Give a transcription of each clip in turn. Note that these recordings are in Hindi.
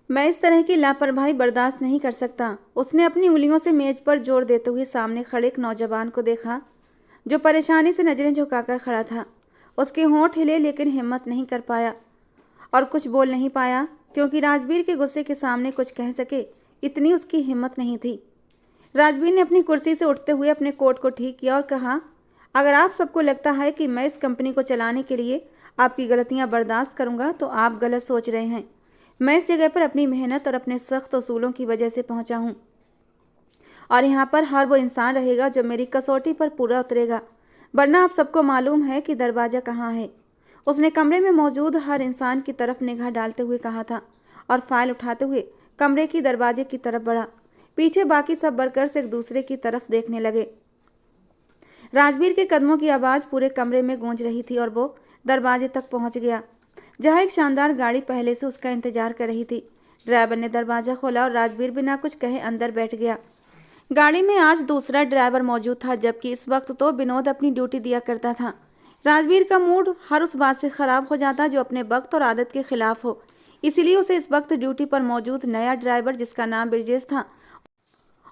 मैं इस तरह की लापरवाही बर्दाश्त नहीं कर सकता। उसने अपनी उंगलियों से मेज पर जोर देते हुए सामने खड़े एक नौजवान को देखा जो परेशानी से नजरें झुकाकर खड़ा था। उसके होंठ हिले लेकिन हिम्मत नहीं कर पाया और कुछ बोल नहीं पाया, क्योंकि राजवीर के गुस्से के सामने कुछ कह सके इतनी उसकी हिम्मत नहीं थी। राजवीर ने अपनी कुर्सी से उठते हुए अपने कोट को ठीक किया और कहा, अगर आप सबको लगता है कि मैं इस कंपनी को चलाने के लिए आपकी गलतियां बर्दाश्त करूंगा तो आप गलत सोच रहे हैं। मैं इस जगह पर अपनी मेहनत और अपने सख्त उसूलों की वजह से पहुंचा हूं और यहाँ पर हर वो इंसान रहेगा जो मेरी कसौटी पर पूरा उतरेगा, वरना आप सबको मालूम है कि दरवाज़ा कहाँ है। उसने कमरे में मौजूद हर इंसान की तरफ निगाह डालते हुए कहा था और फाइल उठाते हुए कमरे की दरवाजे की तरफ बढ़ा। पीछे बाकी सब वर्कर्स एक दूसरे की तरफ देखने लगे। राजवीर के कदमों की आवाज़ पूरे कमरे में गूंज रही थी और वो दरवाजे तक पहुंच गया, जहां एक शानदार गाड़ी पहले से उसका इंतजार कर रही थी। ड्राइवर ने दरवाज़ा खोला और राजवीर बिना कुछ कहे अंदर बैठ गया। गाड़ी में आज दूसरा ड्राइवर मौजूद था, जबकि इस वक्त तो विनोद अपनी ड्यूटी दिया करता था। राजवीर का मूड हर उस बात से ख़राब हो जाता जो अपने वक्त और आदत के खिलाफ हो, इसीलिए उसे इस वक्त ड्यूटी पर मौजूद नया ड्राइवर, जिसका नाम ब्रिजेश था,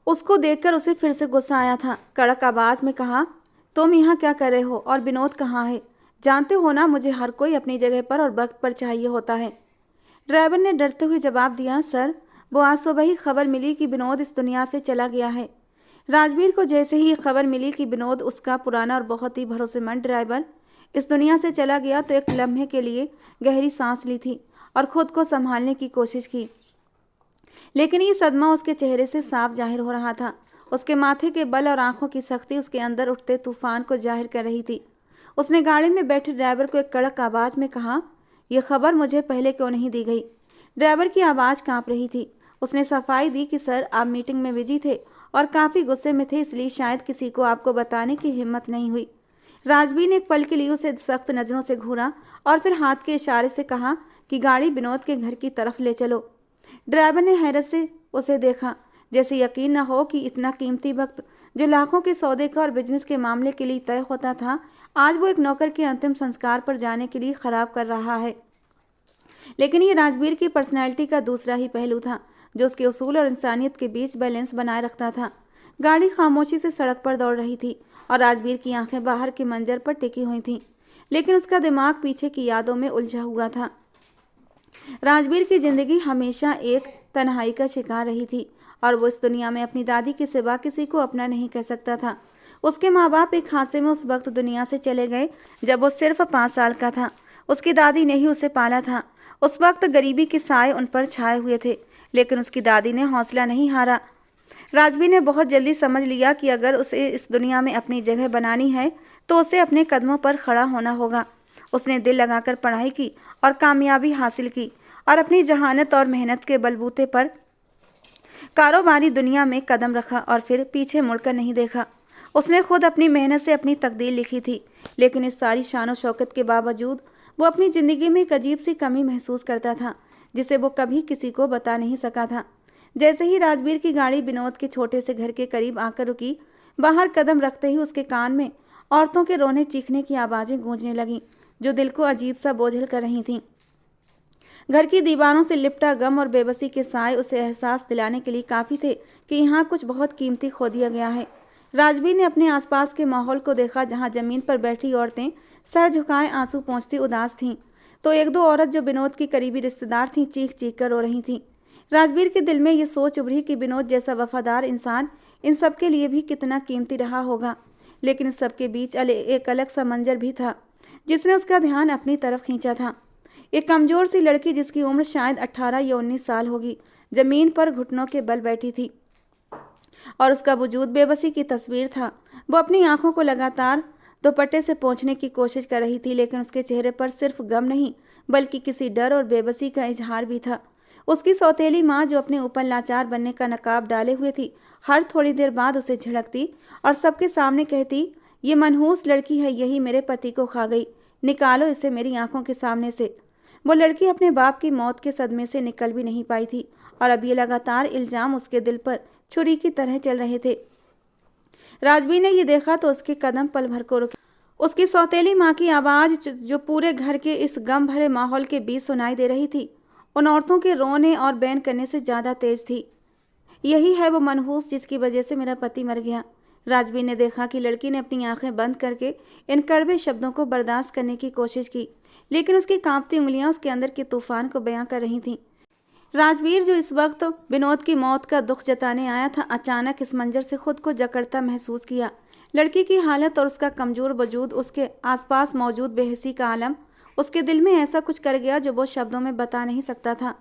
उसको देखकर उसे फिर से गुस्सा आया था। कड़क आवाज़ में कहा, तुम यहाँ क्या कर रहे हो और विनोद कहाँ है? जानते हो ना, मुझे हर कोई अपनी जगह पर और वक्त पर चाहिए होता है। ड्राइवर ने डरते हुए जवाब दिया, सर वो आज सुबह ही खबर मिली कि विनोद इस दुनिया से चला गया है। राजवीर को जैसे ही खबर मिली कि विनोद, उसका पुराना और बहुत ही भरोसेमंद ड्राइवर, इस दुनिया से चला गया तो एक लम्हे के लिए गहरी सांस ली थी और खुद को संभालने की कोशिश की, लेकिन ये सदमा उसके चेहरे से साफ जाहिर हो रहा था। उसके माथे के बल और आंखों की सख्ती उसके अंदर उठते तूफान को जाहिर कर रही थी। उसने गाड़ी में बैठे ड्राइवर को एक कड़क आवाज़ में कहा, यह खबर मुझे पहले क्यों नहीं दी गई? ड्राइवर की आवाज़ कांप रही थी। उसने सफाई दी कि सर, आप मीटिंग में बिजी थे और काफ़ी गुस्से में थे, इसलिए शायद किसी को आपको बताने की हिम्मत नहीं हुई। राजवीर ने एक पल के लिए उसे सख्त नज़रों से घूरा और फिर हाथ के इशारे से कहा कि गाड़ी विनोद के घर की तरफ ले चलो। ड्राइवर ने हैरत से उसे देखा, जैसे यकीन न हो कि इतना कीमती वक्त जो लाखों के सौदे का और बिजनेस के मामले के लिए तय होता था, आज वो एक नौकर के अंतिम संस्कार पर जाने के लिए ख़राब कर रहा है। लेकिन ये राजवीर की पर्सनैलिटी का दूसरा ही पहलू था, जो उसके उसूल और इंसानियत के बीच बैलेंस बनाए रखता था। गाड़ी खामोशी से सड़क पर दौड़ रही थी और राजवीर की आंखें बाहर के मंजर पर टिकी हुई थीं, लेकिन उसका दिमाग पीछे की यादों में उलझा हुआ था। राजवीर की जिंदगी हमेशा एक तन्हाई का शिकार रही थी और वो इस दुनिया में अपनी दादी के सिवा किसी को अपना नहीं कह सकता था। उसके माँ बाप एक हादसे में उस वक्त दुनिया से चले गए जब वो सिर्फ 5 साल का था। उसकी दादी ने ही उसे पाला था। उस वक्त गरीबी के साए उन पर छाए हुए थे, लेकिन उसकी दादी ने हौसला नहीं हारा। राजवीर ने बहुत जल्दी समझ लिया कि अगर उसे इस दुनिया में अपनी जगह बनानी है तो उसे अपने कदमों पर खड़ा होना होगा। उसने दिल लगाकर पढ़ाई की और कामयाबी हासिल की और अपनी जहानत और मेहनत के बलबूते पर कारोबारी दुनिया में कदम रखा और फिर पीछे मुड़कर नहीं देखा। उसने खुद अपनी मेहनत से अपनी तकदीर लिखी थी, लेकिन इस सारी शान शौकत के बावजूद वो अपनी ज़िंदगी में एक अजीब सी कमी महसूस करता था, जिसे वो कभी किसी को बता नहीं सका था। जैसे ही राजवीर की गाड़ी विनोद के छोटे से घर के करीब आकर रुकी, बाहर कदम रखते ही उसके कान में औरतों के रोने चीखने की आवाज़ें गूंजने लगीं, जो दिल को अजीब सा बोझल कर रही थीं। घर की दीवारों से लिपटा गम और बेबसी के साए उसे एहसास दिलाने के लिए काफ़ी थे कि यहाँ कुछ बहुत कीमती खो दिया गया है। राजवीर ने अपने आसपास के माहौल को देखा, जहाँ ज़मीन पर बैठी औरतें सर झुकाए आंसू पोंछती उदास थीं, तो एक दो औरत जो विनोद की करीबी रिश्तेदार थीं चीख चीख कर रो रही थीं। राजवीर के दिल में ये सोच उभरी कि विनोद जैसा वफादार इंसान इन सब के लिए भी कितना कीमती रहा होगा। लेकिन इस सब के बीच एक अलग सा मंजर भी था जिसने उसका ध्यान अपनी तरफ खींचा था। एक कमज़ोर सी लड़की जिसकी उम्र शायद 18 या 19 साल होगी, ज़मीन पर घुटनों के बल बैठी थी और उसका वजूद बेबसी की तस्वीर था। वो अपनी आंखों को लगातार दुपट्टे से पोंछने की कोशिश कर रही थी, लेकिन उसके चेहरे पर सिर्फ गम नहीं बल्कि किसी डर और बेबसी का इजहार भी था। उसकी सौतेली माँ, जो अपने ऊपर लाचार बनने का नकाब डाले हुए थी, हर थोड़ी देर बाद उसे झिड़कती और सबके सामने कहती, ये मनहूस लड़की है, यही मेरे पति को खा गई, निकालो इसे मेरी आंखों के सामने से। वो लड़की अपने बाप की मौत के सदमे से निकल भी नहीं पाई थी और अब ये लगातार इल्ज़ाम उसके दिल पर छुरी की तरह चल रहे थे। राजवीर ने ये देखा तो उसके कदम पल भर को रुके। उसकी सौतेली माँ की आवाज़, जो पूरे घर के इस गम भरे माहौल के बीच सुनाई दे रही थी, उन औरतों के रोने और बैन करने से ज़्यादा तेज थी। यही है वो मनहूस जिसकी वजह से मेरा पति मर गया। राजवीर ने देखा कि लड़की ने अपनी आंखें बंद करके इन कड़वे शब्दों को बर्दाश्त करने की कोशिश की, लेकिन उसकी कांपती उंगलियां उसके अंदर के तूफान को बयां कर रही थीं। राजवीर, जो इस वक्त विनोद की मौत का दुख जताने आया था, अचानक इस मंजर से खुद को जकड़ता महसूस किया। लड़की की हालत और उसका कमजोर वजूद, उसके आसपास मौजूद बेहसी का आलम उसके दिल में ऐसा कुछ कर गया जो वो शब्दों में बता नहीं सकता था।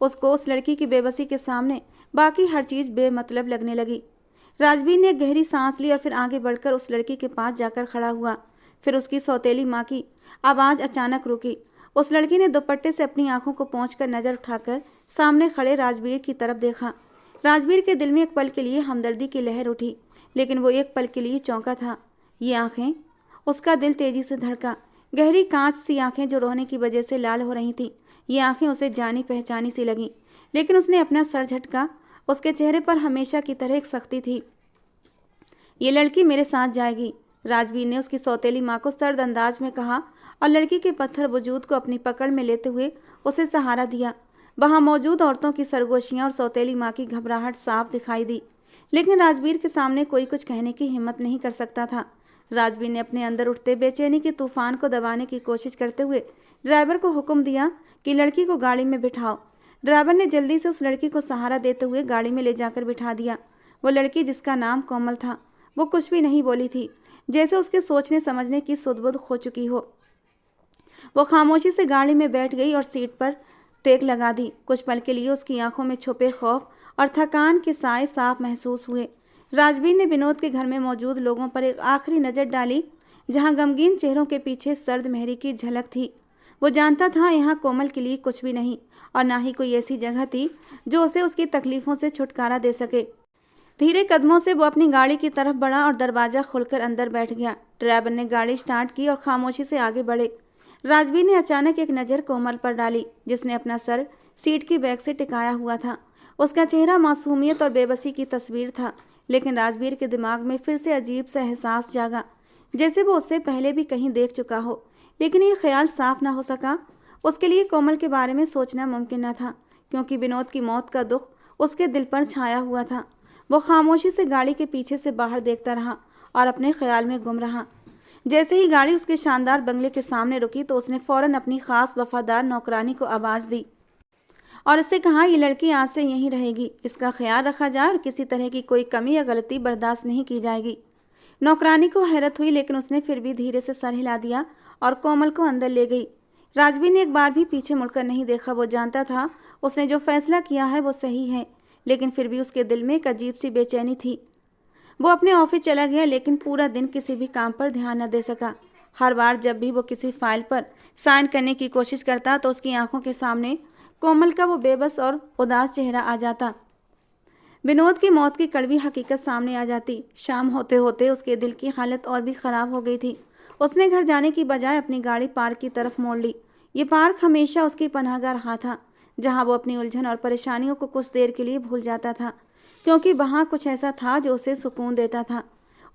उसको उस लड़की की बेबसी के सामने बाकी हर चीज़ बेमतलब लगने लगी। राजवीर ने एक गहरी सांस ली और फिर आगे बढ़कर उस लड़की के पास जाकर खड़ा हुआ। फिर उसकी सौतेली माँ की आवाज़ अचानक रुकी। उस लड़की ने दुपट्टे से अपनी आंखों को पोंछकर नज़र उठाकर सामने खड़े राजवीर की तरफ देखा। राजवीर के दिल में एक पल के लिए हमदर्दी की लहर उठी, लेकिन वो एक पल के लिए चौंका था। ये आंखें, उसका दिल तेजी से धड़का। गहरी कांच सी आंखें जो रोने की वजह से लाल हो रही थीं। ये आंखें उसे जानी पहचानी सी लगीं, लेकिन उसने अपना सर झटका। उसके चेहरे पर हमेशा की तरह एक सख्ती थी। ये लड़की मेरे साथ जाएगी, राजवीर ने उसकी सौतेली माँ को सर्द अंदाज में कहा और लड़की के पत्थर वजूद को अपनी पकड़ में लेते हुए उसे सहारा दिया। वहाँ मौजूद औरतों की सरगोशियाँ और सौतेली माँ की घबराहट साफ दिखाई दी, लेकिन राजवीर के सामने कोई कुछ कहने की हिम्मत नहीं कर सकता था। राजवीर ने अपने अंदर उठते बेचैनी के तूफान को दबाने की कोशिश करते हुए ड्राइवर को हुक्म दिया कि लड़की को गाड़ी में बिठाओ। ड्राइवर ने जल्दी से उस लड़की को सहारा देते हुए गाड़ी में ले जाकर बिठा दिया। वो लड़की, जिसका नाम कोमल था, वो कुछ भी नहीं बोली थी, जैसे उसके सोचने समझने की सुध-बुध खो चुकी हो। वो खामोशी से गाड़ी में बैठ गई और सीट पर टेक लगा दी। कुछ पल के लिए उसकी आंखों में छुपे खौफ और थकान के साए साफ महसूस हुए। राजवीर ने विनोद के घर में मौजूद लोगों पर एक आखिरी नज़र डाली, जहां गमगीन चेहरों के पीछे सर्द मेहरी की झलक थी। वो जानता था यहाँ कोमल के लिए कुछ भी नहीं, और ना ही कोई ऐसी जगह थी जो उसे उसकी तकलीफ़ों से छुटकारा दे सके। धीरे कदमों से वो अपनी गाड़ी की तरफ बढ़ा और दरवाज़ा खोलकर अंदर बैठ गया। ड्राइवर ने गाड़ी स्टार्ट की और खामोशी से आगे बढ़े। राजवीर ने अचानक एक नज़र कोमल पर डाली, जिसने अपना सर सीट की बैक से टिकाया हुआ था। उसका चेहरा मासूमियत और बेबसी की तस्वीर था, लेकिन राजवीर के दिमाग में फिर से अजीब सा एहसास जागा, जैसे वो उससे पहले भी कहीं देख चुका हो, लेकिन ये ख्याल साफ ना हो सका। उसके लिए कोमल के बारे में सोचना मुमकिन न था, क्योंकि विनोद की मौत का दुख उसके दिल पर छाया हुआ था। वो खामोशी से गाड़ी के पीछे से बाहर देखता रहा और अपने ख्याल में गुम रहा। जैसे ही गाड़ी उसके शानदार बंगले के सामने रुकी तो उसने फ़ौरन अपनी खास वफादार नौकरानी को आवाज़ दी और उससे कहा, ये लड़की आज से यहीं रहेगी, इसका ख्याल रखा जाए और किसी तरह की कोई कमी या गलती बर्दाश्त नहीं की जाएगी। नौकरानी को हैरत हुई, लेकिन उसने फिर भी धीरे से सर हिला दिया और कोमल को अंदर ले गई। राजवीर ने एक बार भी पीछे मुड़कर नहीं देखा। वो जानता था उसने जो फैसला किया है वो सही है, लेकिन फिर भी उसके दिल में एक अजीब सी बेचैनी थी। वो अपने ऑफिस चला गया, लेकिन पूरा दिन किसी भी काम पर ध्यान न दे सका। हर बार जब भी वो किसी फाइल पर साइन करने की कोशिश करता तो उसकी आंखों के सामने कोमल का वो बेबस और उदास चेहरा आ जाता। विनोद की मौत की कड़वी हकीकत सामने आ जाती। शाम होते होते उसके दिल की हालत और भी ख़राब हो गई थी। उसने घर जाने की बजाय अपनी गाड़ी पार्क की तरफ मोड़ ली। ये पार्क हमेशा उसकी पनाहगाह रहा था, जहाँ वो अपनी उलझन और परेशानियों को कुछ देर के लिए भूल जाता था, क्योंकि वहाँ कुछ ऐसा था जो उसे सुकून देता था।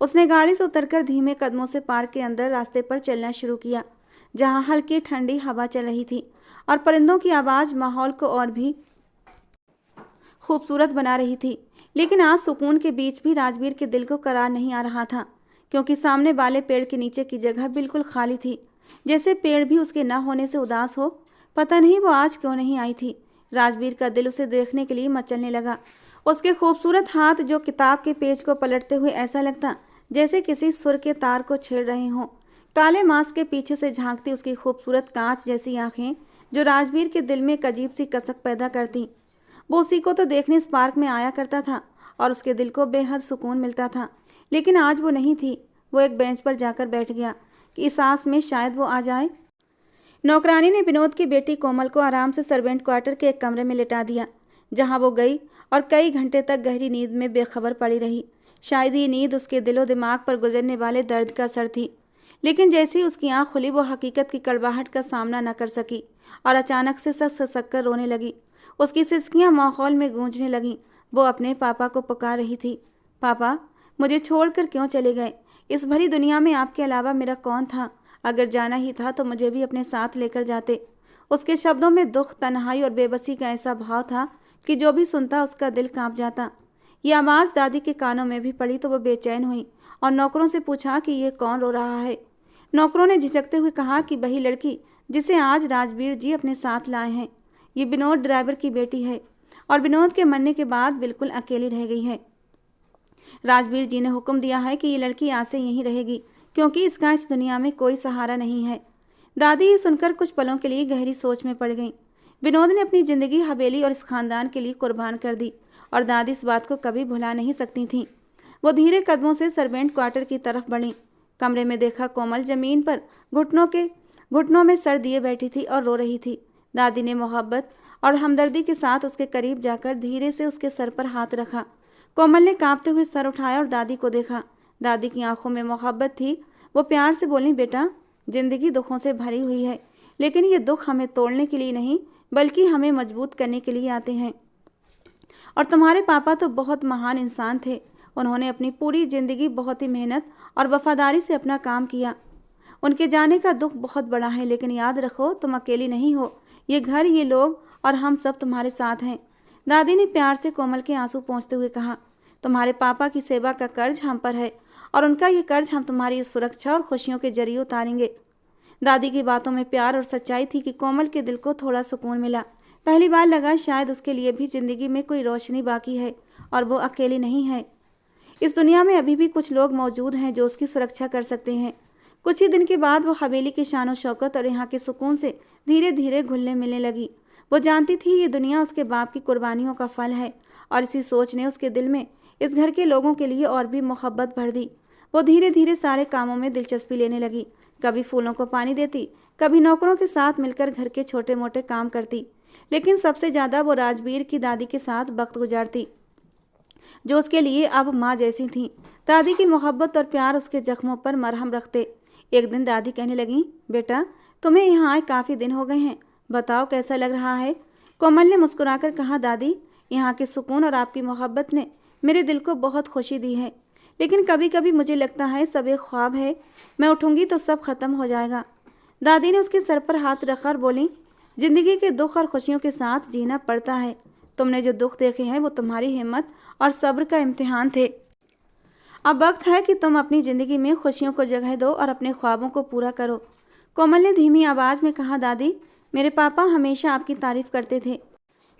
उसने गाड़ी से उतरकर धीमे कदमों से पार्क के अंदर रास्ते पर चलना शुरू किया, जहाँ हल्की ठंडी हवा चल रही थी और परिंदों की आवाज़ माहौल को और भी खूबसूरत बना रही थी। लेकिन आज सुकून के बीच भी राजवीर के दिल को करार नहीं आ रहा था, क्योंकि सामने वाले पेड़ के नीचे की जगह बिल्कुल खाली थी, जैसे पेड़ भी उसके न होने से उदास हो। पता नहीं वो आज क्यों नहीं आई थी। राजवीर का दिल उसे देखने के लिए मचलने लगा। उसके खूबसूरत हाथ जो किताब के पेज को पलटते हुए ऐसा लगता जैसे किसी सुर के तार को छेड़ रहे हों। काले मास्क के पीछे से झांकती उसकी खूबसूरत कांच जैसी आंखें जो राजवीर के दिल में एक अजीब सी कसक पैदा करती। वो उसी को तो देखने इस पार्क में आया करता था और उसके दिल को बेहद सुकून मिलता था, लेकिन आज वो नहीं थी। वो एक बेंच पर जाकर बैठ गया कि इस आस में शायद वो आ जाए। नौकरानी ने विनोद की बेटी कोमल को आराम से सर्वेंट क्वार्टर के एक कमरे में लिटा दिया, जहां वो गई और कई घंटे तक गहरी नींद में बेखबर पड़ी रही। शायद ये नींद उसके दिलो दिमाग पर गुजरने वाले दर्द का असर थी, लेकिन जैसे ही उसकी आँख खुली वो हकीकत की कड़वाहट का सामना न कर सकी और अचानक से सक कर रोने लगी। उसकी सिसकियाँ माहौल में गूंजने लगीं। वो अपने पापा को पुकार रही थी, पापा मुझे छोड़कर क्यों चले गए? इस भरी दुनिया में आपके अलावा मेरा कौन था? अगर जाना ही था तो मुझे भी अपने साथ लेकर जाते। उसके शब्दों में दुख, तन्हाई और बेबसी का ऐसा भाव था कि जो भी सुनता उसका दिल कांप जाता। ये आवाज़ दादी के कानों में भी पड़ी तो वो बेचैन हुई और नौकरों से पूछा कि ये कौन रो रहा है। नौकरों ने झिझकते हुए कहा कि वही लड़की जिसे आज राजवीर जी अपने साथ लाए हैं। ये विनोद ड्राइवर की बेटी है और विनोद के मरने के बाद बिल्कुल अकेली रह गई है। राजवीर जी ने हुक्म दिया है कि ये लड़की आज से यहीं रहेगी क्योंकि इसका इस दुनिया में कोई सहारा नहीं है। दादी ये सुनकर कुछ पलों के लिए गहरी सोच में पड़ गईं। विनोद ने अपनी ज़िंदगी हवेली और इस खानदान के लिए कुर्बान कर दी और दादी इस बात को कभी भुला नहीं सकती थीं। वो धीरे कदमों से सर्वेंट क्वार्टर की तरफ बढ़ीं। कमरे में देखा कोमल जमीन पर घुटनों में सर दिए बैठी थी और रो रही थी। दादी ने मोहब्बत और हमदर्दी के साथ उसके करीब जाकर धीरे से उसके सर पर हाथ रखा। कोमल ने कांपते हुए सर उठाया और दादी को देखा। दादी की आंखों में मोहब्बत थी। वो प्यार से बोली, बेटा, जिंदगी दुखों से भरी हुई है, लेकिन ये दुख हमें तोड़ने के लिए नहीं बल्कि हमें मजबूत करने के लिए आते हैं। और तुम्हारे पापा तो बहुत महान इंसान थे। उन्होंने अपनी पूरी ज़िंदगी बहुत ही मेहनत और वफादारी से अपना काम किया। उनके जाने का दुख बहुत बड़ा है, लेकिन याद रखो तुम अकेली नहीं हो। ये घर, ये लोग और हम सब तुम्हारे साथ हैं। दादी ने प्यार से कोमल के आंसू पोंछते हुए कहा, तुम्हारे पापा की सेवा का कर्ज हम पर है और उनका ये कर्ज हम तुम्हारी सुरक्षा और खुशियों के जरिए उतारेंगे। दादी की बातों में प्यार और सच्चाई थी कि कोमल के दिल को थोड़ा सुकून मिला। पहली बार लगा शायद उसके लिए भी ज़िंदगी में कोई रोशनी बाकी है और वो अकेली नहीं है। इस दुनिया में अभी भी कुछ लोग मौजूद हैं जो उसकी सुरक्षा कर सकते हैं। कुछ ही दिन के बाद वो हवेली की शान शौकत और यहाँ के सुकून से धीरे धीरे घुलने मिलने लगी। वो जानती थी ये दुनिया उसके बाप की कुर्बानियों का फल है और इसी सोच ने उसके दिल में इस घर के लोगों के लिए और भी मोहब्बत भर दी। वो धीरे धीरे सारे कामों में दिलचस्पी लेने लगी। कभी फूलों को पानी देती, कभी नौकरों के साथ मिलकर घर के छोटे मोटे काम करती, लेकिन सबसे ज़्यादा वो राजवीर की दादी के साथ वक्त गुजारती, जो उसके लिए अब माँ जैसी थी। दादी की मोहब्बत और प्यार उसके जख्मों पर मरहम रखते। एक दिन दादी कहने लगी, बेटा, तुम्हें यहाँ आए काफ़ी दिन हो गए हैं, बताओ कैसा लग रहा है। कोमल ने मुस्कुराकर कहा, दादी, यहाँ के सुकून और आपकी मोहब्बत ने मेरे दिल को बहुत खुशी दी है, लेकिन कभी कभी मुझे लगता है सब एक ख्वाब है। मैं उठूँगी तो सब खत्म हो जाएगा। दादी ने उसके सर पर हाथ रखा और बोली, जिंदगी के दुख और खुशियों के साथ जीना पड़ता है। तुमने जो दुख देखे हैं वो तुम्हारी हिम्मत और सब्र का इम्तिहान थे। अब वक्त है कि तुम अपनी ज़िंदगी में खुशियों को जगह दो और अपने ख्वाबों को पूरा करो। कोमल ने धीमी आवाज़ में कहा, दादी, मेरे पापा हमेशा आपकी तारीफ़ करते थे।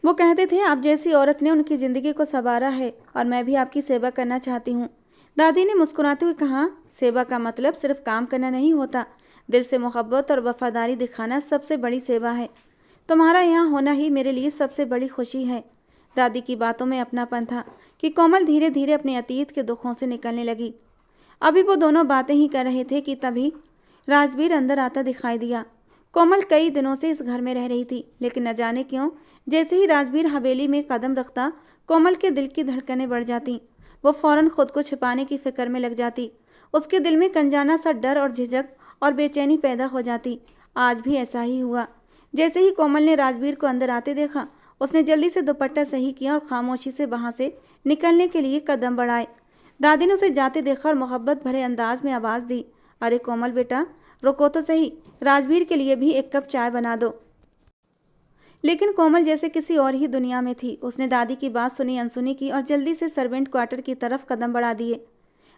वो कहते थे आप जैसी औरत ने उनकी ज़िंदगी को संवारा है और मैं भी आपकी सेवा करना चाहती हूँ। दादी ने मुस्कुराते हुए कहा, सेवा का मतलब सिर्फ काम करना नहीं होता, दिल से मोहब्बत और वफादारी दिखाना सबसे बड़ी सेवा है। तुम्हारा यहाँ होना ही मेरे लिए सबसे बड़ी खुशी है। दादी की बातों में अपनापन था कि कोमल धीरे धीरे अपने अतीत के दुखों से निकलने लगी। अभी वो दोनों बातें ही कर रहे थे कि तभी राजवीर अंदर आता दिखाई दिया। कोमल कई दिनों से इस घर में रह रही थी, लेकिन न जाने क्यों जैसे ही राजवीर हवेली में कदम रखता, कोमल के दिल की धड़कनें बढ़ जाती। वो फौरन खुद को छिपाने की फिक्र में लग जाती। उसके दिल में अनजाना सा डर और झिझक और बेचैनी पैदा हो जाती। आज भी ऐसा ही हुआ। जैसे ही कोमल ने राजवीर को अंदर आते देखा, उसने जल्दी से दुपट्टा सही किया और खामोशी से वहाँ से निकलने के लिए कदम बढ़ाए। दादी ने उसे जाते देखा और मोहब्बत भरे अंदाज में आवाज़ दी, अरे कोमल बेटा, रुको तो सही, राजवीर के लिए भी एक कप चाय बना दो। लेकिन कोमल जैसे किसी और ही दुनिया में थी। उसने दादी की बात सुनी अनसुनी की और जल्दी से सर्वेंट क्वार्टर की तरफ कदम बढ़ा दिए।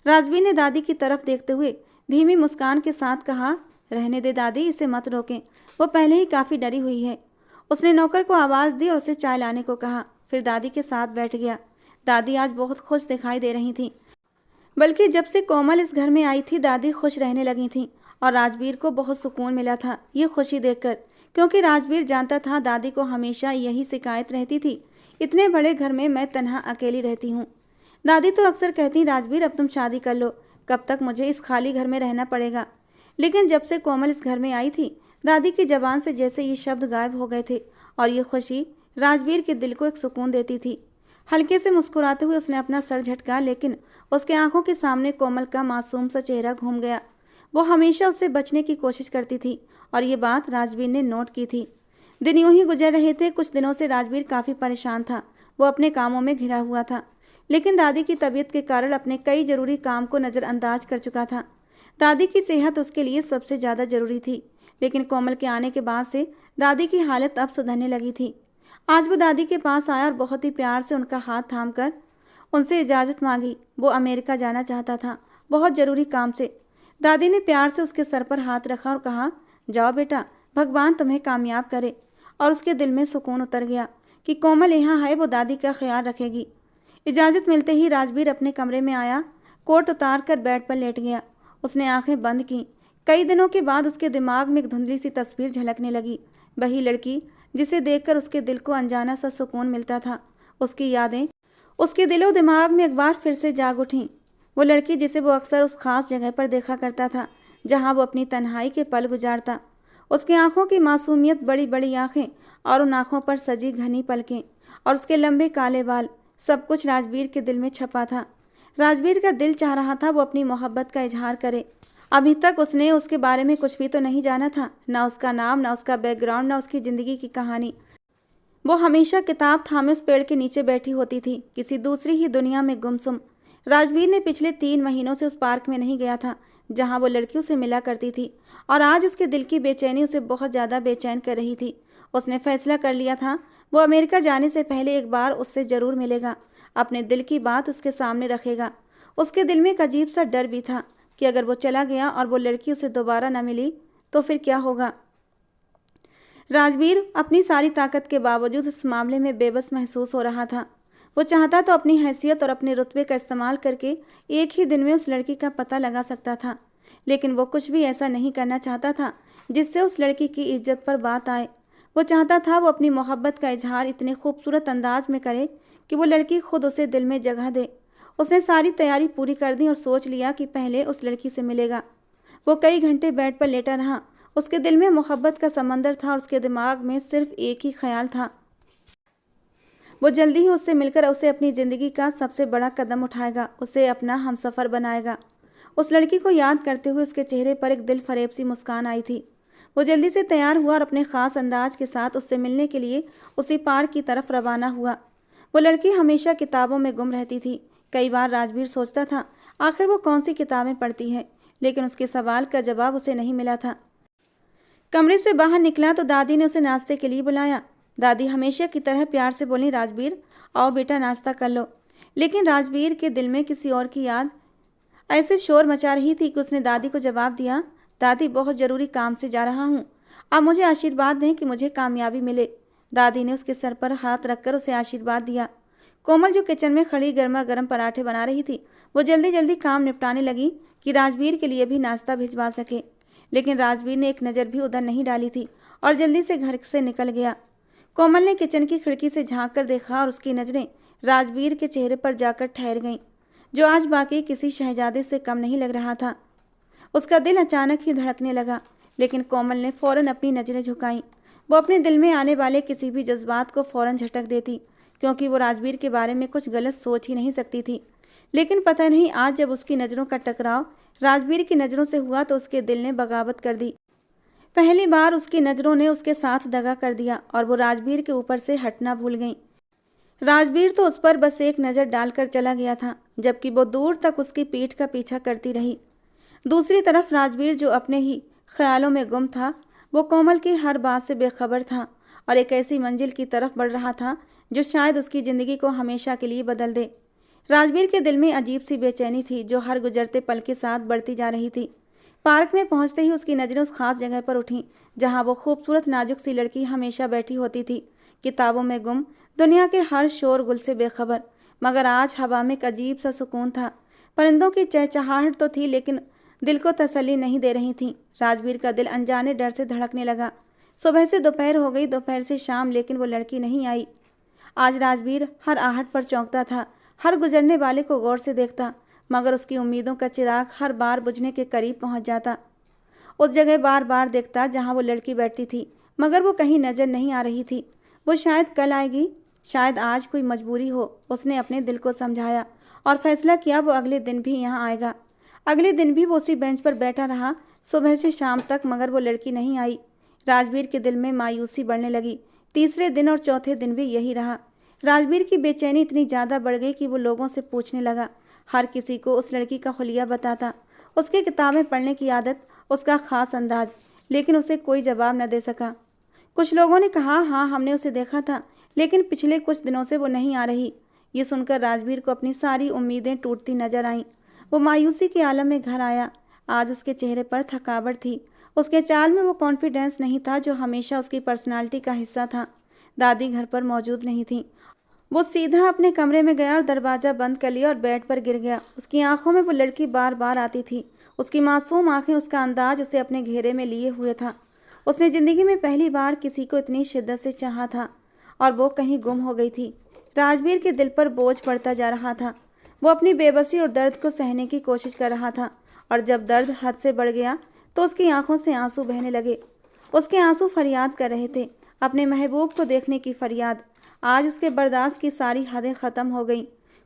राजवीर ने दादी की तरफ देखते हुए धीमी मुस्कान के साथ कहा, रहने दे दादी, इसे मत रोकें, वो पहले ही काफ़ी डरी हुई है। उसने नौकर को आवाज़ दी और उसे चाय लाने को कहा, फिर दादी के साथ बैठ गया। दादी आज बहुत खुश दिखाई दे रही थी, बल्कि जब से कोमल इस घर में आई थी दादी खुश रहने लगी थी और राजवीर को बहुत सुकून मिला था ये खुशी देखकर, क्योंकि राजवीर जानता था दादी को हमेशा यही शिकायत रहती थी, इतने बड़े घर में मैं तन्हा अकेली रहती हूँ। दादी तो अक्सर कहती, राजवीर अब तुम शादी कर लो, कब तक मुझे इस खाली घर में रहना पड़ेगा। लेकिन जब से कोमल इस घर में आई थी, दादी की ज़बान से जैसे ये शब्द गायब हो गए थे और ये खुशी राजवीर के दिल को एक सुकून देती थी। हल्के से मुस्कुराते हुए उसने अपना सर झटका, लेकिन उसके आंखों के सामने कोमल का मासूम सा चेहरा घूम गया। वो हमेशा उससे बचने की कोशिश करती थी और ये बात राजवीर ने नोट की थी। दिन यूं ही गुजर रहे थे। कुछ दिनों से राजवीर काफ़ी परेशान था। वो अपने कामों में घिरा हुआ था, लेकिन दादी की तबीयत के कारण अपने कई ज़रूरी काम को नज़रअंदाज कर चुका था। दादी की सेहत उसके लिए सबसे ज़्यादा ज़रूरी थी, लेकिन कोमल के आने के बाद से दादी की हालत अब सुधरने लगी थी। आज वो दादी के पास आया और बहुत ही प्यार से उनका हाथ थामकर उनसे इजाज़त मांगी। वो अमेरिका जाना चाहता था, बहुत ज़रूरी काम से। दादी ने प्यार से उसके सर पर हाथ रखा और कहा, जाओ बेटा, भगवान तुम्हें कामयाब करे। और उसके दिल में सुकून उतर गया कि कोमल यहाँ है, वो दादी का ख्याल रखेगी। इजाज़त मिलते ही राजवीर अपने कमरे में आया, कोट उतार कर बेड पर लेट गया। उसने आंखें बंद की। कई दिनों के बाद उसके दिमाग में एक धुंधली सी तस्वीर झलकने लगी। वही लड़की जिसे देखकर उसके दिल को अनजाना सा सुकून मिलता था। उसकी यादें उसके दिलो दिमाग में एक बार फिर से जाग उठीं। वो लड़की जिसे वो अक्सर उस खास जगह पर देखा करता था जहाँ वो अपनी तन्हाई के पल गुजारता। उसकी आंखों की मासूमियत, बड़ी बड़ी आंखें और उन आंखों पर सजी घनी पलकें और उसके लंबे काले बाल, सब कुछ राजवीर के दिल में छपा था। राजवीर का दिल चाह रहा था वो अपनी मोहब्बत का इजहार करे। अभी तक उसने उसके बारे में कुछ भी तो नहीं जाना था, ना उसका नाम, ना उसका बैकग्राउंड, ना उसकी ज़िंदगी की कहानी। वो हमेशा किताब थामे उस पेड़ के नीचे बैठी होती थी, किसी दूसरी ही दुनिया में गुमसुम। राजवीर ने पिछले 3 महीनों से उस पार्क में नहीं गया था जहाँ वो लड़कियों से मिला करती थी, और आज उसके दिल की बेचैनी उसे बहुत ज़्यादा बेचैन कर रही थी। उसने फैसला कर लिया था वो अमेरिका जाने से पहले एक बार उससे ज़रूर मिलेगा, अपने दिल की बात उसके सामने रखेगा। उसके दिल में एक अजीब सा डर भी था कि अगर वो चला गया और वो लड़की उसे दोबारा न मिली तो फिर क्या होगा। राजवीर अपनी सारी ताकत के बावजूद इस मामले में बेबस महसूस हो रहा था। वो चाहता तो अपनी हैसियत और अपने रुतबे का इस्तेमाल करके एक ही दिन में उस लड़की का पता लगा सकता था, लेकिन वो कुछ भी ऐसा नहीं करना चाहता था जिससे उस लड़की की इज्जत पर बात आए। वो चाहता था वो अपनी मोहब्बत का इजहार इतने खूबसूरत अंदाज में करे कि वो लड़की खुद उसे दिल में जगह दे। उसने सारी तैयारी पूरी कर दी और सोच लिया कि पहले उस लड़की से मिलेगा। वो कई घंटे बेड पर लेटा रहा। उसके दिल में मोहब्बत का समंदर था और उसके दिमाग में सिर्फ एक ही ख्याल था, वो जल्दी ही उससे मिलकर उसे अपनी ज़िंदगी का सबसे बड़ा कदम उठाएगा, उसे अपना हमसफ़र बनाएगा। उस लड़की को याद करते हुए उसके चेहरे पर एक दिल फरेब सी मुस्कान आई थी। वो जल्दी से तैयार हुआ और अपने ख़ास अंदाज के साथ उससे मिलने के लिए उसी पार्क की तरफ रवाना हुआ। वो लड़की हमेशा किताबों में गुम रहती थी। कई बार राजवीर सोचता था आखिर वो कौन सी किताबें पढ़ती है, लेकिन उसके सवाल का जवाब उसे नहीं मिला था। कमरे से बाहर निकला तो दादी ने उसे नाश्ते के लिए बुलाया। दादी हमेशा की तरह प्यार से बोली, राजवीर आओ बेटा, नाश्ता कर लो। लेकिन राजवीर के दिल में किसी और की याद ऐसे शोर मचा रही थी कि उसने दादी को जवाब दिया, दादी बहुत ज़रूरी काम से जा रहा हूँ, आप मुझे आशीर्वाद दें कि मुझे कामयाबी मिले। दादी ने उसके सर पर हाथ रखकर उसे आशीर्वाद दिया। कोमल जो किचन में खड़ी गर्मा गर्म पराठे बना रही थी, वो जल्दी जल्दी काम निपटाने लगी कि राजवीर के लिए भी नाश्ता भिजवा सके। लेकिन राजवीर ने एक नज़र भी उधर नहीं डाली थी और जल्दी से घर से निकल गया। कोमल ने किचन की खिड़की से झांक कर देखा और उसकी नज़रें राजवीर के चेहरे पर जाकर ठहर गईं, जो आज बाकी किसी शहजादे से कम नहीं लग रहा था। उसका दिल अचानक ही धड़कने लगा, लेकिन कोमल ने फ़ौरन अपनी नज़रें झुकाईं। वो अपने दिल में आने वाले किसी भी जज्बात को फ़ौरन झटक देती, क्योंकि वो राजवीर के बारे में कुछ गलत सोच ही नहीं सकती थी। लेकिन पता नहीं आज जब उसकी नज़रों का टकराव राजवीर की नज़रों से हुआ तो उसके दिल ने बगावत कर दी। पहली बार उसकी नज़रों ने उसके साथ दगा कर दिया और वो राजवीर के ऊपर से हटना भूल गई। राजवीर तो उस पर बस एक नज़र डालकर चला गया था, जबकि वो दूर तक उसकी पीठ का पीछा करती रही। दूसरी तरफ राजवीर जो अपने ही ख्यालों में गुम था, वो कोमल की हर बात से बेखबर था और एक ऐसी मंजिल की तरफ बढ़ रहा था जो शायद उसकी ज़िंदगी को हमेशा के लिए बदल दे। राजवीर के दिल में अजीब सी बेचैनी थी जो हर गुजरते पल के साथ बढ़ती जा रही थी। पार्क में पहुंचते ही उसकी नज़रें उस खास जगह पर उठीं जहां वो खूबसूरत नाजुक सी लड़की हमेशा बैठी होती थी, किताबों में गुम, दुनिया के हर शोर गुल से बेखबर। मगर आज हवा में एक अजीब सा सुकून था। परिंदों की चहचहाहट तो थी, लेकिन दिल को तसल्ली नहीं दे रही थी। राजवीर का दिल अनजाने डर से धड़कने लगा। सुबह से दोपहर हो गई, दोपहर से शाम, लेकिन वो लड़की नहीं आई। आज राजवीर हर आहट पर चौंकता था, हर गुजरने वाले को गौर से देखता, मगर उसकी उम्मीदों का चिराग हर बार बुझने के करीब पहुंच जाता। उस जगह बार बार देखता जहां वो लड़की बैठती थी, मगर वो कहीं नज़र नहीं आ रही थी। वो शायद कल आएगी, शायद आज कोई मजबूरी हो। उसने अपने दिल को समझाया और फैसला किया वो अगले दिन भी यहाँ आएगा। अगले दिन भी वो उसी बेंच पर बैठा रहा, सुबह से शाम तक, मगर वो लड़की नहीं आई। राजवीर के दिल में मायूसी बढ़ने लगी। तीसरे दिन और चौथे दिन भी यही रहा। राजवीर की बेचैनी इतनी ज़्यादा बढ़ गई कि वो लोगों से पूछने लगा। हर किसी को उस लड़की का हुलिया बताता, उसकी किताबें पढ़ने की आदत, उसका ख़ास अंदाज। लेकिन उसे कोई जवाब न दे सका। कुछ लोगों ने कहा, हाँ हमने उसे देखा था, लेकिन पिछले कुछ दिनों से वो नहीं आ रही। ये सुनकर राजवीर को अपनी सारी उम्मीदें टूटती नजर आईं। वो मायूसी के आलम में घर आया। आज उसके चेहरे पर थकावट थी। उसके चाल में वो कॉन्फिडेंस नहीं था जो हमेशा उसकी पर्सनालिटी का हिस्सा था। दादी घर पर मौजूद नहीं थी। वो सीधा अपने कमरे में गया और दरवाज़ा बंद कर लिया और बेड पर गिर गया। उसकी आंखों में वो लड़की बार बार आती थी। उसकी मासूम आंखें, उसका अंदाज उसे अपने घेरे में लिए हुए था। उसने ज़िंदगी में पहली बार किसी को इतनी शिद्दत से चाहा था और वो कहीं गुम हो गई थी। राजवीर के दिल पर बोझ पड़ता जा रहा था। वो अपनी बेबसी और दर्द को सहने की कोशिश कर रहा था और जब दर्द हद से बढ़ गया तो उसकी आंखों से आंसू बहने लगे। उसके आंसू फरियाद कर रहे थे, अपने महबूब को देखने की फरियाद। आज उसके बर्दाश्त की सारी हदें ख़त्म हो गईं।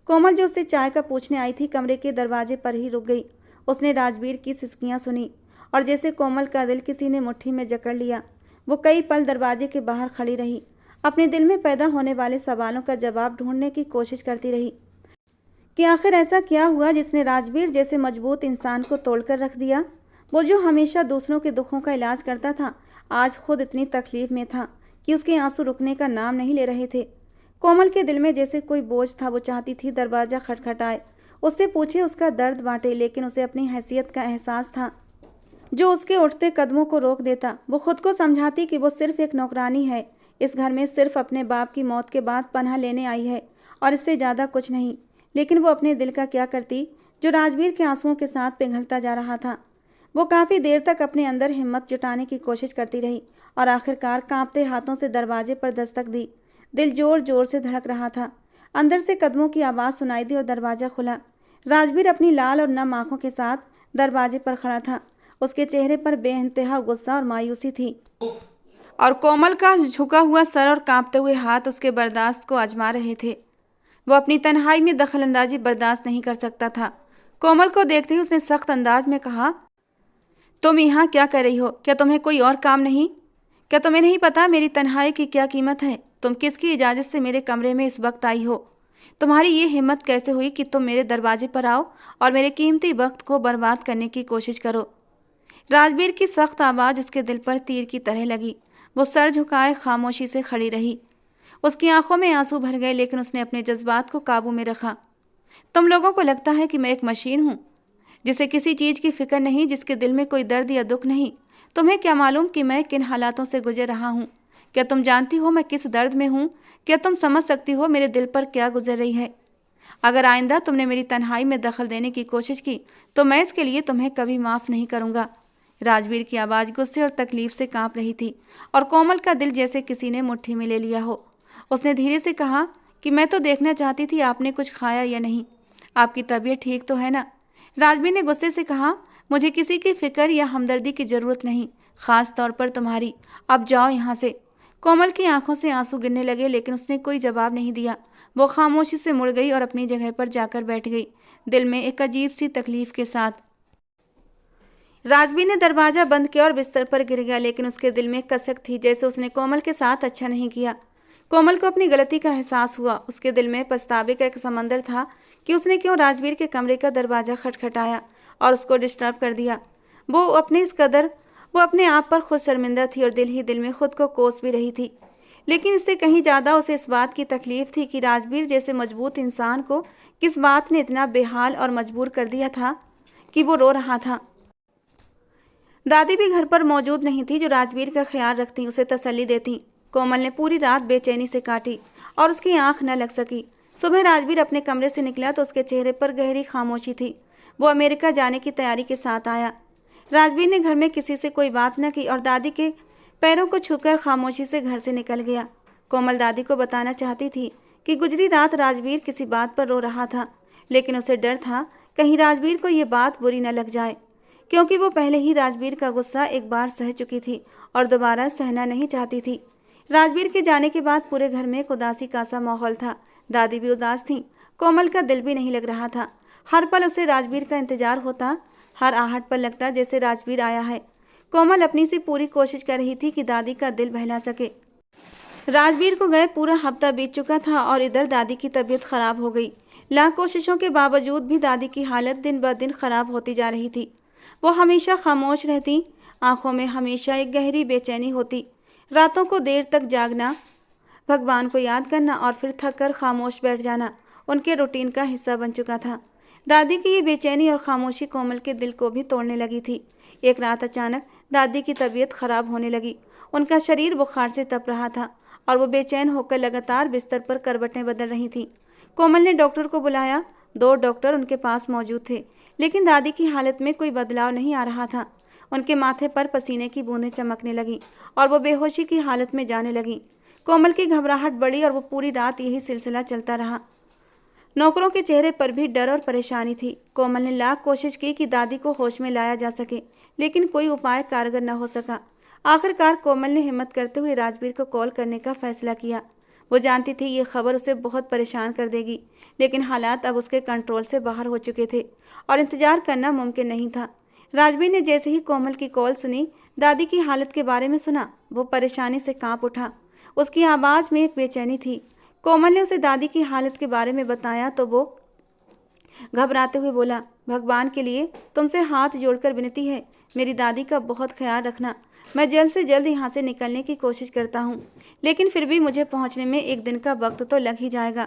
कोमल जो उससे चाय का पूछने आई थी, कमरे के दरवाजे पर ही रुक गई। उसने राजवीर की सिसकियां सुनी और जैसे कोमल का दिल किसी ने मुट्ठी में जकड़ लिया। वो कई पल दरवाजे के बाहर खड़ी रही, अपने दिल में पैदा होने वाले सवालों का जवाब ढूंढने की कोशिश करती रही कि आखिर ऐसा क्या हुआ जिसने राजवीर जैसे मजबूत इंसान को तोड़कर रख दिया। वो जो हमेशा दूसरों के दुखों का इलाज करता था, आज खुद इतनी तकलीफ में था कि उसके आंसू रुकने का नाम नहीं ले रहे थे। कोमल के दिल में जैसे कोई बोझ था। वो चाहती थी दरवाज़ा खटखटाए, उससे पूछे, उसका दर्द बांटे, लेकिन उसे अपनी हैसियत का एहसास था जो उसके उठते कदमों को रोक देता। वो खुद को समझाती कि वो सिर्फ एक नौकरानी है, इस घर में सिर्फ अपने बाप की मौत के बाद पनाह लेने आई है और इससे ज़्यादा कुछ नहीं। लेकिन वो अपने दिल का क्या करती जो राजवीर के आंसुओं के साथ पिघलता जा रहा था। वो काफ़ी देर तक अपने अंदर हिम्मत जुटाने की कोशिश करती रही और आखिरकार कांपते हाथों से दरवाजे पर दस्तक दी। दिल जोर जोर से धड़क रहा था। अंदर से कदमों की आवाज़ सुनाई दी और दरवाज़ा खुला। राजवीर अपनी लाल और नम आंखों के साथ दरवाजे पर खड़ा था। उसके चेहरे पर बेइंतहा गुस्सा और मायूसी थी और कोमल का झुका हुआ सर और कांपते हुए हाथ उसके बर्दाश्त को आजमा रहे थे। वो अपनी तन्हाई में दखलंदाजी बर्दाश्त नहीं कर सकता था। कोमल को देखते ही उसने सख्त अंदाज में कहा, तुम यहाँ क्या कर रही हो? क्या तुम्हें कोई और काम नहीं? क्या तुम्हें नहीं पता मेरी तन्हाई की क्या कीमत है? तुम किसकी इजाज़त से मेरे कमरे में इस वक्त आई हो? तुम्हारी ये हिम्मत कैसे हुई कि तुम मेरे दरवाजे पर आओ और मेरे कीमती वक्त को बर्बाद करने की कोशिश करो? राजवीर की सख्त आवाज़ उसके दिल पर तीर की तरह लगी। वो सर झुकाए खामोशी से खड़ी रही। उसकी आंखों में आंसू भर गए, लेकिन उसने अपने जज्बात को काबू में रखा। तुम लोगों को लगता है कि मैं एक मशीन हूँ जिसे किसी चीज़ की फिक्र नहीं, जिसके दिल में कोई दर्द या दुख नहीं। तुम्हें क्या मालूम कि मैं किन हालातों से गुजर रहा हूँ? क्या तुम जानती हो मैं किस दर्द में हूँ? क्या तुम समझ सकती हो मेरे दिल पर क्या गुजर रही है? अगर आइंदा तुमने मेरी तन्हाई में दखल देने की कोशिश की तो मैं इसके लिए तुम्हें कभी माफ़ नहीं करूँगा। राजवीर की आवाज़ गुस्से और तकलीफ से कांप रही थी और कोमल का दिल जैसे किसी ने मुट्ठी में ले लिया हो। उसने धीरे से कहा कि मैं तो देखना चाहती थी आपने कुछ खाया या नहीं। आपकी तबीयत ठीक तो है ना? राजवीर ने गुस्से से कहा, मुझे किसी की फिक्र या हमदर्दी की ज़रूरत नहीं, ख़ास तौर पर तुम्हारी। अब जाओ यहाँ से। कोमल की आंखों से आंसू गिरने लगे, लेकिन उसने कोई जवाब नहीं दिया। वो खामोशी से मुड़ गई और अपनी जगह पर जाकर बैठ गई, दिल में एक अजीब सी तकलीफ के साथ। राजवीर ने दरवाज़ा बंद किया और बिस्तर पर गिर गया, लेकिन उसके दिल में कसक थी, जैसे उसने कोमल के साथ अच्छा नहीं किया। कोमल को अपनी गलती का एहसास हुआ। उसके दिल में पछतावे का एक समंदर था कि उसने क्यों राजवीर के कमरे का दरवाज़ा खटखटाया और उसको डिस्टर्ब कर दिया। वो अपने आप पर खुद शर्मिंदा थी और दिल ही दिल में खुद को कोस भी रही थी। लेकिन इससे कहीं ज़्यादा उसे इस बात की तकलीफ थी कि राजवीर जैसे मजबूत इंसान को किस बात ने इतना बेहाल और मजबूर कर दिया था कि वो रो रहा था। दादी भी घर पर मौजूद नहीं थी जो राजवीर का ख्याल रखती, उसे तसल्ली देती। कोमल ने पूरी रात बेचैनी से काटी और उसकी आंख न लग सकी। सुबह राजवीर अपने कमरे से निकला तो उसके चेहरे पर गहरी खामोशी थी। वो अमेरिका जाने की तैयारी के साथ आया। राजवीर ने घर में किसी से कोई बात न की और दादी के पैरों को छूकर खामोशी से घर से निकल गया। कोमल दादी को बताना चाहती थी कि गुजरी रात राजवीर किसी बात पर रो रहा था, लेकिन उसे डर था कहीं राजवीर को ये बात बुरी न लग जाए, क्योंकि वो पहले ही राजवीर का गुस्सा एक बार सह चुकी थी और दोबारा सहना नहीं चाहती थी। राजवीर के जाने के बाद पूरे घर में एक उदासी का सा माहौल था। दादी भी उदास थी, कोमल का दिल भी नहीं लग रहा था। हर पल उसे राजवीर का इंतजार होता, हर आहट पर लगता जैसे राजवीर आया है। कोमल अपनी से पूरी कोशिश कर रही थी कि दादी का दिल बहला सके। राजवीर को गए पूरा हफ्ता बीत चुका था और इधर दादी की तबीयत खराब हो गई। लाख कोशिशों के बावजूद भी दादी की हालत दिन ब दिन खराब होती जा रही थी। वो हमेशा खामोश रहती, आंखों में हमेशा एक गहरी बेचैनी होती। रातों को देर तक जागना, भगवान को याद करना और फिर थक कर खामोश बैठ जाना उनके रूटीन का हिस्सा बन चुका था। दादी की ये बेचैनी और खामोशी कोमल के दिल को भी तोड़ने लगी थी। एक रात अचानक दादी की तबीयत खराब होने लगी। उनका शरीर बुखार से तप रहा था और वो बेचैन होकर लगातार बिस्तर पर करवटें बदल रही थी। कोमल ने डॉक्टर को बुलाया। 2 डॉक्टर उनके पास मौजूद थे, लेकिन दादी की हालत में कोई बदलाव नहीं आ रहा था। उनके माथे पर पसीने की बूंदें चमकने लगीं और वो बेहोशी की हालत में जाने लगी। कोमल की घबराहट बढ़ी और वो पूरी रात यही सिलसिला चलता रहा। नौकरों के चेहरे पर भी डर और परेशानी थी। कोमल ने लाख कोशिश की कि दादी को होश में लाया जा सके, लेकिन कोई उपाय कारगर न हो सका। आखिरकार कोमल ने हिम्मत करते हुए राजवीर को कॉल करने का फैसला किया। वो जानती थी ये खबर उसे बहुत परेशान कर देगी, लेकिन हालात अब उसके कंट्रोल से बाहर हो चुके थे और इंतजार करना मुमकिन नहीं था। राजवीर ने जैसे ही कोमल की कॉल सुनी, दादी की हालत के बारे में सुना, वो परेशानी से कांप उठा। उसकी आवाज़ में एक बेचैनी थी। कोमल ने उसे दादी की हालत के बारे में बताया तो वो घबराते हुए बोला, भगवान के लिए तुमसे हाथ जोड़कर विनती है, मेरी दादी का बहुत ख्याल रखना। मैं जल्द से जल्द यहाँ से निकलने की कोशिश करता हूँ, लेकिन फिर भी मुझे पहुँचने में एक दिन का वक्त तो लग ही जाएगा।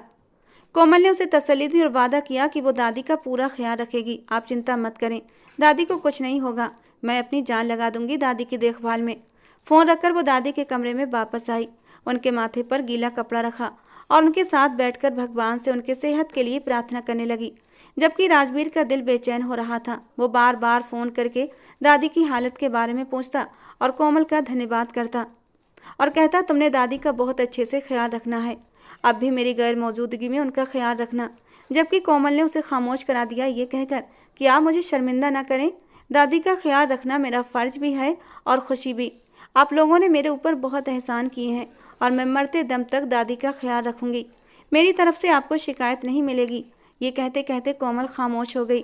कोमल ने उसे तसल्ली दी और वादा किया कि वो दादी का पूरा ख्याल रखेगी। आप चिंता मत करें, दादी को कुछ नहीं होगा। मैं अपनी जान लगा दूंगी दादी की देखभाल में। फ़ोन रखकर वो दादी के कमरे में वापस आई। उनके माथे पर गीला कपड़ा रखा और उनके साथ बैठकर भगवान से उनके सेहत के लिए प्रार्थना करने लगी। जबकि राजवीर का दिल बेचैन हो रहा था। वो बार बार फ़ोन करके दादी की हालत के बारे में पूछता और कोमल का धन्यवाद करता और कहता, तुमने दादी का बहुत अच्छे से ख्याल रखना है, अब भी मेरी गैर मौजूदगी में उनका ख्याल रखना। जबकि कोमल ने उसे खामोश करा दिया, ये कहकर कि आप मुझे शर्मिंदा ना करें, दादी का ख्याल रखना मेरा फ़र्ज भी है और खुशी भी। आप लोगों ने मेरे ऊपर बहुत एहसान किए हैं और मैं मरते दम तक दादी का ख्याल रखूंगी। मेरी तरफ से आपको शिकायत नहीं मिलेगी। ये कहते कहते कोमल खामोश हो गई।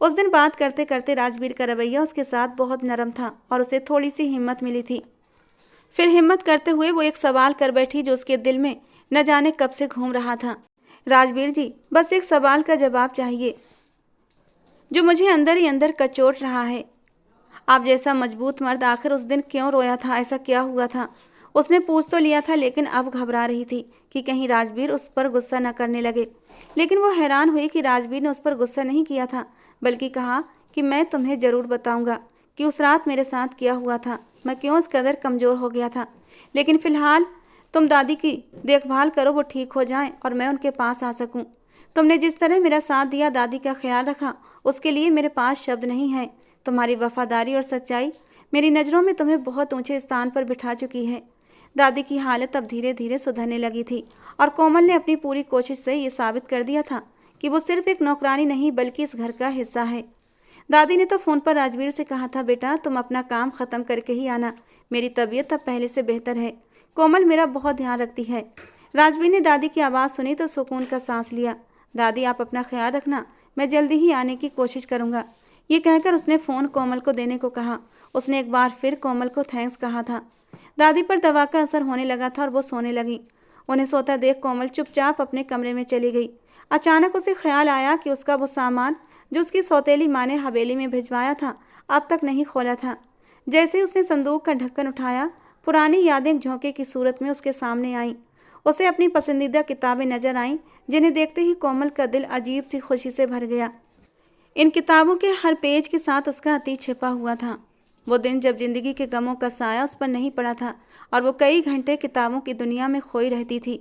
उस दिन बात करते करते राजवीर का रवैया उसके साथ बहुत नरम था और उसे थोड़ी सी हिम्मत मिली थी। फिर हिम्मत करते हुए वो एक सवाल कर बैठी जो उसके दिल में न जाने कब से घूम रहा था। राजवीर जी, बस एक सवाल का जवाब चाहिए जो मुझे अंदर ही अंदर कचोट रहा है। आप जैसा मजबूत मर्द आखिर उस दिन क्यों रोया था? ऐसा क्या हुआ था? उसने पूछ तो लिया था, लेकिन अब घबरा रही थी कि कहीं राजवीर उस पर गुस्सा न करने लगे। लेकिन वो हैरान हुई कि राजवीर ने उस पर गुस्सा नहीं किया था, बल्कि कहा कि मैं तुम्हें ज़रूर बताऊंगा कि उस रात मेरे साथ क्या हुआ था, मैं क्यों इस कदर कमज़ोर हो गया था। लेकिन फ़िलहाल तुम दादी की देखभाल करो, वो ठीक हो जाएं और मैं उनके पास आ सकूं। तुमने जिस तरह मेरा साथ दिया, दादी का ख्याल रखा, उसके लिए मेरे पास शब्द नहीं है। तुम्हारी वफादारी और सच्चाई मेरी नज़रों में तुम्हें बहुत ऊंचे स्थान पर बिठा चुकी है। दादी की हालत अब धीरे धीरे सुधरने लगी थी और कोमल ने अपनी पूरी कोशिश से ये साबित कर दिया था कि वो सिर्फ एक नौकरानी नहीं बल्कि इस घर का हिस्सा है। दादी ने तो फ़ोन पर राजवीर से कहा था, बेटा तुम अपना काम ख़त्म करके ही आना, मेरी तबीयत अब पहले से बेहतर है, कोमल मेरा बहुत ध्यान रखती है। राजवीर ने दादी की आवाज़ सुनी तो सुकून का सांस लिया। दादी आप अपना ख्याल रखना, मैं जल्दी ही आने की कोशिश करूँगा। ये कहकर उसने फ़ोन कोमल को देने को कहा। उसने एक बार फिर कोमल को थैंक्स कहा था। दादी पर दवा का असर होने लगा था और वो सोने लगी। उन्हें सोता देख कोमल चुपचाप अपने कमरे में चली गई। अचानक उसे ख्याल आया कि उसका वो सामान जो उसकी सौतेली माँ ने हवेली में भिजवाया था अब तक नहीं खोला था। जैसे ही उसने संदूक का ढक्कन उठाया, पुरानी यादें एक झोंके की सूरत में उसके सामने आईं। उसे अपनी पसंदीदा किताबें नजर आईं, जिन्हें देखते ही कोमल का दिल अजीब सी खुशी से भर गया। इन किताबों के हर पेज के साथ उसका अतीत छिपा हुआ था। वो दिन जब जिंदगी के गमों का साया उस पर नहीं पड़ा था और वो कई घंटे किताबों की दुनिया में खोई रहती थी।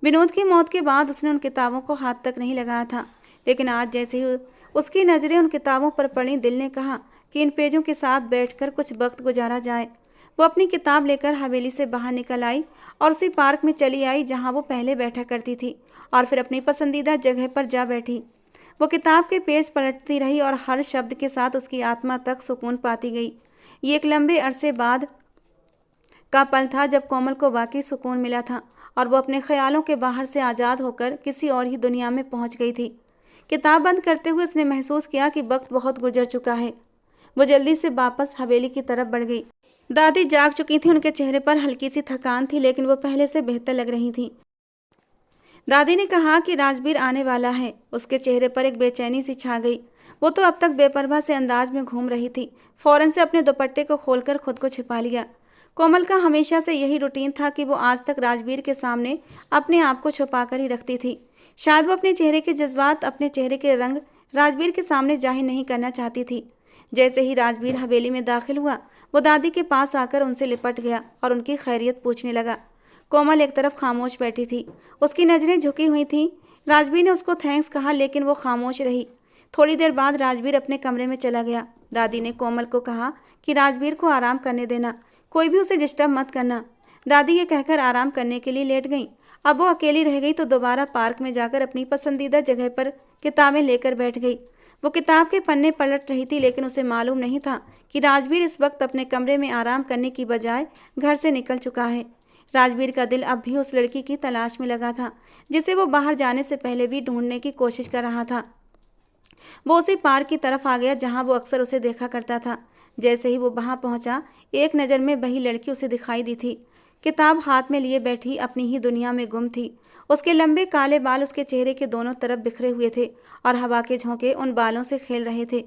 विनोद की मौत के बाद उसने उन किताबों को हाथ तक नहीं लगाया था, लेकिन आज जैसे ही उसकी नज़रें उन किताबों पर पड़ी, दिल ने कहा कि इन पेजों के साथ बैठकर कुछ वक्त गुजारा जाए। वो अपनी किताब लेकर हवेली से बाहर निकल आई और उसी पार्क में चली आई जहाँ वो पहले बैठा करती थी और फिर अपनी पसंदीदा जगह पर जा बैठी। वो किताब के पेज पलटती रही और हर शब्द के साथ उसकी आत्मा तक सुकून पाती गई। ये एक लंबे अरसे बाद का पल था जब कोमल को वाकई सुकून मिला था और वो अपने ख्यालों के बाहर से आज़ाद होकर किसी और ही दुनिया में पहुंच गई थी। किताब बंद करते हुए उसने महसूस किया कि वक्त बहुत गुजर चुका है। वो जल्दी से वापस हवेली की तरफ बढ़ गई। दादी जाग चुकी थी, उनके चेहरे पर हल्की सी थकान थी, लेकिन वो पहले से बेहतर लग रही थी। दादी ने कहा कि राजवीर आने वाला है। उसके चेहरे पर एक बेचैनी सी छा गई। वो तो अब तक बेपरवाह से अंदाज में घूम रही थी। फौरन से अपने दुपट्टे को खोलकर खुद को छिपा लिया। कोमल का हमेशा से यही रूटीन था कि वो आज तक राजवीर के सामने अपने आप को छुपा कर ही रखती थी। शायद वो अपने चेहरे के जज्बात, अपने चेहरे के रंग राजवीर के सामने जाहिर नहीं करना चाहती थी। जैसे ही राजवीर हवेली में दाखिल हुआ, वो दादी के पास आकर उनसे लिपट गया और उनकी खैरियत पूछने लगा। कोमल एक तरफ खामोश बैठी थी। उसकी नज़रें झुकी हुई थीं। राजवीर ने उसको थैंक्स कहा, लेकिन वो खामोश रही। थोड़ी देर बाद राजवीर अपने कमरे में चला गया। दादी ने कोमल को कहा कि राजवीर को आराम करने देना, कोई भी उसे डिस्टर्ब मत करना। दादी ये कहकर आराम करने के लिए लेट गई। अब वो अकेली रह गई तो दोबारा पार्क में जाकर अपनी पसंदीदा जगह पर किताबें लेकर बैठ गई। वो किताब के पन्ने पलट रही थी, लेकिन उसे मालूम नहीं था कि राजवीर इस वक्त अपने कमरे में आराम करने की बजाय घर से निकल चुका है। राजवीर का दिल अब भी उस लड़की की तलाश में लगा था, जिसे वो बाहर जाने से पहले भी ढूंढने की कोशिश कर रहा था। वो उसी पार्क की तरफ आ गया जहां वो अक्सर उसे देखा करता था। जैसे ही वो वहां पहुंचा, एक नज़र में वही लड़की उसे दिखाई दी थी। किताब हाथ में लिए बैठी अपनी ही दुनिया में गुम थी। उसके लंबे काले बाल उसके चेहरे के दोनों तरफ बिखरे हुए थे और हवा के झोंके उन बालों से खेल रहे थे।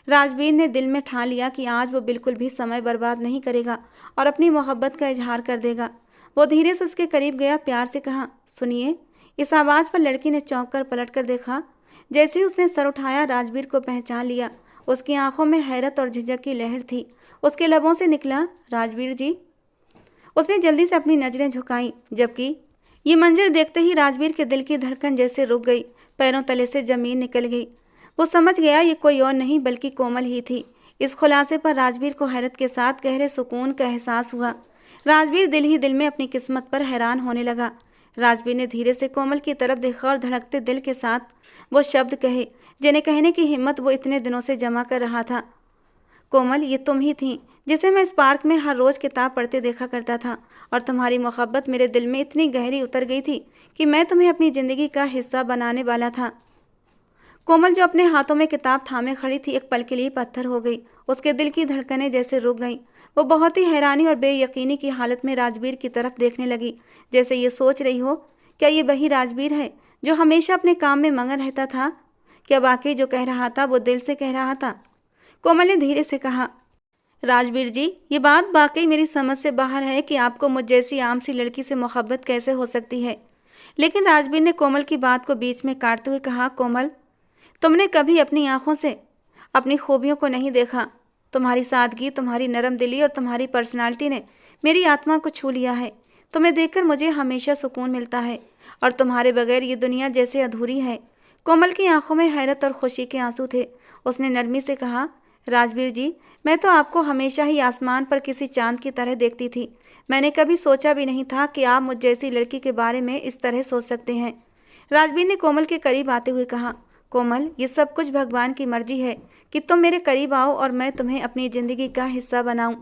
राजवीर ने दिल में ठान लिया कि आज वो बिल्कुल भी समय बर्बाद नहीं करेगा और अपनी मोहब्बत का इजहार कर देगा। वो धीरे से उसके करीब गया, प्यार से कहा, सुनिए। इस आवाज़ पर लड़की ने चौंक कर पलट कर देखा। जैसे ही उसने सर उठाया, राजवीर को पहचान लिया। उसकी आंखों में हैरत और झिझक की लहर थी। उसके लबों से निकला, राजवीर जी। उसने जल्दी से अपनी नजरें झुकाई, जबकि ये मंजर देखते ही राजवीर के दिल की धड़कन जैसे रुक गई, पैरों तले से जमीन निकल गई। वो समझ गया ये कोई और नहीं बल्कि कोमल ही थी। इस खुलासे पर राजवीर को हैरत के साथ गहरे सुकून का एहसास हुआ। राजवीर दिल ही दिल में अपनी किस्मत पर हैरान होने लगा। राजवीर ने धीरे से कोमल की तरफ देखा और धड़कते दिल के साथ वो शब्द कहे जिन्हें कहने की हिम्मत वो इतने दिनों से जमा कर रहा था। कोमल, ये तुम ही थी जिसे मैं इस पार्क में हर रोज़ किताब पढ़ते देखा करता था, और तुम्हारी मोहब्बत मेरे दिल में इतनी गहरी उतर गई थी कि मैं तुम्हें अपनी ज़िंदगी का हिस्सा बनाने वाला था। कोमल, जो अपने हाथों में किताब थामे खड़ी थी, एक पल के लिए पत्थर हो गई। उसके दिल की धड़कनें जैसे रुक गईं। वो बहुत ही हैरानी और बेयकीनी की हालत में राजवीर की तरफ देखने लगी, जैसे ये सोच रही हो, क्या ये वही राजवीर है जो हमेशा अपने काम में मगन रहता था? क्या वाकई जो कह रहा था वो दिल से कह रहा था? कोमल ने धीरे से कहा, राजवीर जी, ये बात वाकई मेरी समझ से बाहर है कि आपको मुझ जैसी आम सी लड़की से मोहब्बत कैसे हो सकती है। लेकिन राजवीर ने कोमल की बात को बीच में काटते हुए कहा, कोमल, तुमने कभी अपनी आंखों से अपनी खूबियों को नहीं देखा। तुम्हारी सादगी, तुम्हारी नरम दिली और तुम्हारी पर्सनालिटी ने मेरी आत्मा को छू लिया है। तुम्हें देखकर मुझे हमेशा सुकून मिलता है और तुम्हारे बगैर ये दुनिया जैसे अधूरी है। कोमल की आंखों में हैरत और खुशी के आंसू थे। उसने नरमी से कहा, राजवीर जी, मैं तो आपको हमेशा ही आसमान पर किसी चांद की तरह देखती थी। मैंने कभी सोचा भी नहीं था कि आप मुझ जैसी लड़की के बारे में इस तरह सोच सकते हैं। राजवीर ने कोमल के करीब आते हुए कहा, कोमल, ये सब कुछ भगवान की मर्जी है कि तुम मेरे करीब आओ और मैं तुम्हें अपनी ज़िंदगी का हिस्सा बनाऊं।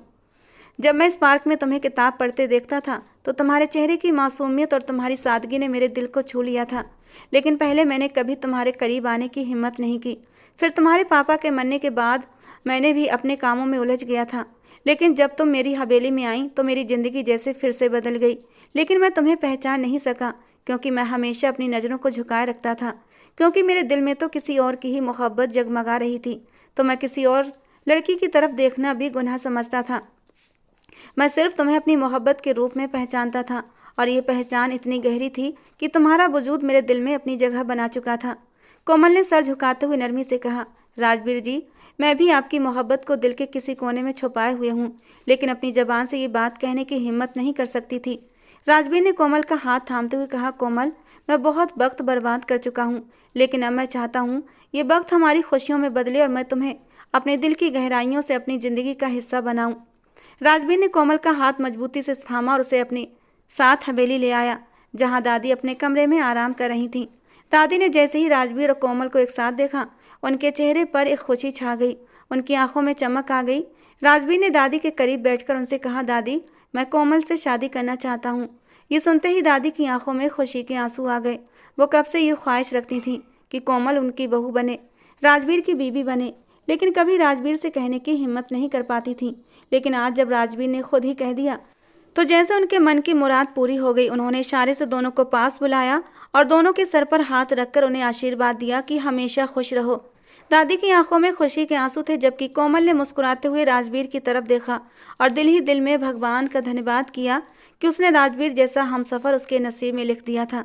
जब मैं इस पार्क में तुम्हें किताब पढ़ते देखता था तो तुम्हारे चेहरे की मासूमियत और तुम्हारी सादगी ने मेरे दिल को छू लिया था। लेकिन पहले मैंने कभी तुम्हारे करीब आने की हिम्मत नहीं की। फिर तुम्हारे पापा के मरने के बाद मैंने भी अपने कामों में उलझ गया था। लेकिन जब तुम मेरी हवेली में आई तो मेरी ज़िंदगी जैसे फिर से बदल गई। लेकिन मैं तुम्हें पहचान नहीं सका, क्योंकि मैं हमेशा अपनी नज़रों को झुकाए रखता था, क्योंकि मेरे दिल में तो किसी और की ही मोहब्बत जगमगा रही थी। तो मैं किसी और लड़की की तरफ देखना भी गुनाह समझता था। मैं सिर्फ तुम्हें अपनी मोहब्बत के रूप में पहचानता था, और ये पहचान इतनी गहरी थी कि तुम्हारा वजूद मेरे दिल में अपनी जगह बना चुका था। कोमल ने सर झुकाते हुए नरमी से कहा, राजवीर जी, मैं भी आपकी मोहब्बत को दिल के किसी कोने में छुपाए हुए हूँ, लेकिन अपनी ज़बान से ये बात कहने की हिम्मत नहीं कर सकती थी। राजवीर ने कोमल का हाथ थामते हुए कहा, कोमल, मैं बहुत वक्त बर्बाद कर चुका हूँ, लेकिन अब मैं चाहता हूँ ये वक्त हमारी खुशियों में बदले और मैं तुम्हें अपने दिल की गहराइयों से अपनी ज़िंदगी का हिस्सा बनाऊँ। राजवीर ने कोमल का हाथ मजबूती से थामा और उसे अपने साथ हवेली ले आया, जहाँ दादी अपने कमरे में आराम कर रही थीं। दादी ने जैसे ही राजवीर और कोमल को एक साथ देखा, उनके चेहरे पर एक खुशी छा गई, उनकी आंखों में चमक आ गई। राजवीर ने दादी के करीब बैठकर उनसे कहा, दादी, मैं कोमल से शादी करना चाहता हूँ। ये सुनते ही दादी की आंखों में खुशी के आंसू आ गए। वो कब से ये ख्वाहिश रखती थी कि कोमल उनकी बहू बने, राजवीर की बीवी बने, लेकिन कभी राजवीर से कहने की हिम्मत नहीं कर पाती थी। लेकिन आज जब राजवीर ने खुद ही कह दिया तो जैसे उनके मन की मुराद पूरी हो गई, उन्होंने इशारे से दोनों को पास बुलाया और दोनों के सर पर हाथ रखकर उन्हें आशीर्वाद दिया कि हमेशा खुश रहो। दादी की आंखों में खुशी के आंसू थे, जबकि कोमल ने मुस्कुराते हुए राजवीर की तरफ देखा और दिल ही दिल में भगवान का धन्यवाद किया कि उसने राजवीर जैसा हमसफर उसके नसीब में लिख दिया था।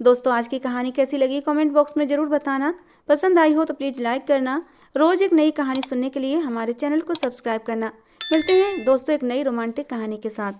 दोस्तों, आज की कहानी कैसी लगी कमेंट बॉक्स में ज़रूर बताना। पसंद आई हो तो प्लीज़ लाइक करना। रोज़ एक नई कहानी सुनने के लिए हमारे चैनल को सब्सक्राइब करना। मिलते हैं दोस्तों एक नई रोमांटिक कहानी के साथ।